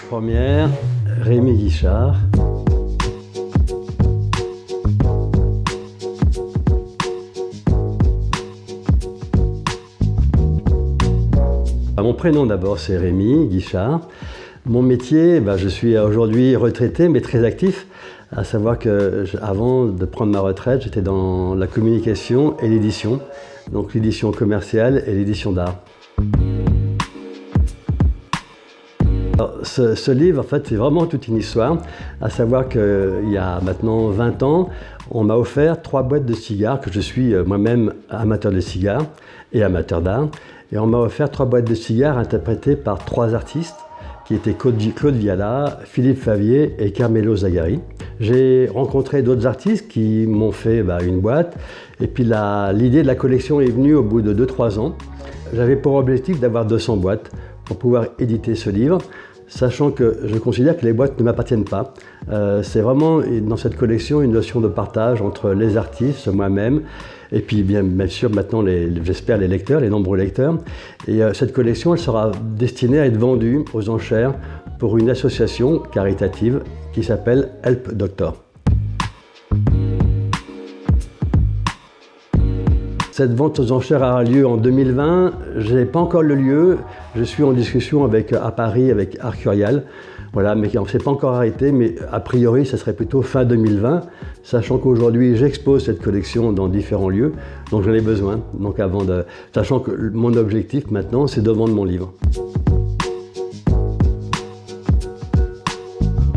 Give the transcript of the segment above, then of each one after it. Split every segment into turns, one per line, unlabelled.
Première, Rémi Guichard. Mon prénom d'abord, c'est Rémi Guichard. Mon métier, je suis aujourd'hui retraité mais très actif, à savoir que avant de prendre ma retraite, j'étais dans la communication et l'édition, donc l'édition commerciale et l'édition d'art. Ce livre, en fait, c'est vraiment toute une histoire, à savoir qu'il y a maintenant 20 ans, on m'a offert 3 boîtes de cigares, que je suis moi-même amateur de cigares et amateur d'art, et on m'a offert 3 boîtes de cigares interprétées par 3 artistes, qui étaient Claude Viala, Philippe Favier et Carmelo Zagari. J'ai rencontré d'autres artistes qui m'ont fait une boîte, et puis l'idée de la collection est venue au bout de 2-3 ans. J'avais pour objectif d'avoir 200 boîtes pour pouvoir éditer ce livre, sachant que je considère que les boîtes ne m'appartiennent pas. C'est vraiment dans cette collection une notion de partage entre les artistes, moi-même, et puis bien sûr maintenant, j'espère, les lecteurs, les nombreux lecteurs. Et cette collection, elle sera destinée à être vendue aux enchères pour une association caritative qui s'appelle Help Doctor. Cette vente aux enchères aura lieu en 2020. Je n'ai pas encore le lieu. Je suis en discussion à Paris avec Arcurial. Voilà, mais on ne s'est pas encore arrêté, mais a priori, ça serait plutôt fin 2020, sachant qu'aujourd'hui, j'expose cette collection dans différents lieux, donc j'en ai besoin. Donc sachant que mon objectif maintenant, c'est de vendre mon livre.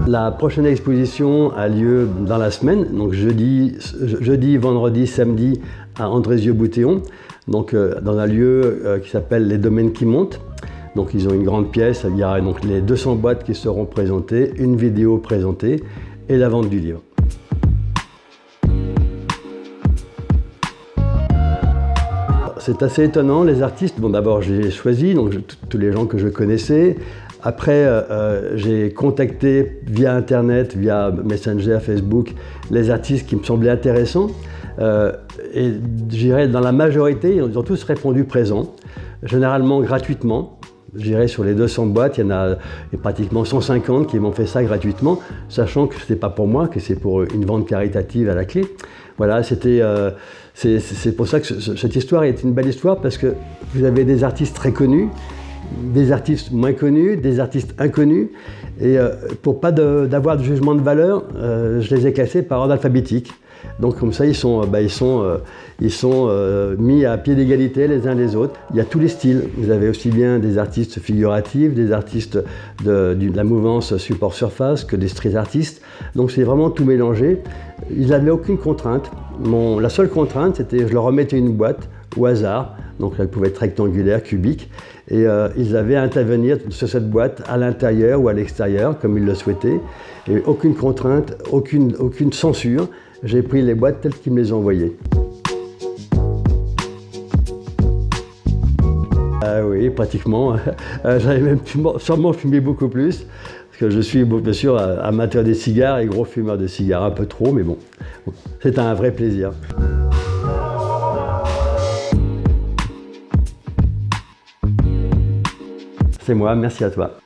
La prochaine exposition a lieu dans la semaine, donc jeudi, vendredi, samedi à Andrézieux-Boutéon, donc dans un lieu qui s'appelle Les Domaines qui montent. Donc ils ont une grande pièce, il y a donc les 200 boîtes qui seront présentées, une vidéo présentée et la vente du livre. C'est assez étonnant, les artistes, d'abord j'ai choisi donc, tous les gens que je connaissais. Après, j'ai contacté via Internet, via Messenger, Facebook, les artistes qui me semblaient intéressants. Et je dirais, dans la majorité, ils ont tous répondu présent, généralement gratuitement. Je dirais sur les 200 boîtes, il y en a pratiquement 150 qui m'ont fait ça gratuitement, sachant que ce n'était pas pour moi, que c'est pour une vente caritative à la clé. Voilà, c'est pour ça que cette histoire est une belle histoire, parce que vous avez des artistes très connus, des artistes moins connus, des artistes inconnus, et pour pas d'avoir de jugement de valeur, je les ai classés par ordre alphabétique. Donc comme ça, ils sont mis à pied d'égalité les uns les autres. Il y a tous les styles. Vous avez aussi bien des artistes figuratifs, des artistes de la mouvance support-surface que des street artistes. Donc c'est vraiment tout mélangé. Ils n'avaient aucune contrainte. La seule contrainte, c'était que je leur remettais une boîte au hasard. Donc elle pouvait être rectangulaire, cubique. Et ils avaient à intervenir sur cette boîte à l'intérieur ou à l'extérieur, comme ils le souhaitaient. Et aucune contrainte, aucune censure. J'ai pris les boîtes telles qu'ils me les ont envoyées. Oui, pratiquement. J'avais même sûrement fumé beaucoup plus, parce que je suis bien sûr amateur des cigares et gros fumeur de cigares, un peu trop, mais bon, c'est un vrai plaisir. C'est moi, merci à toi.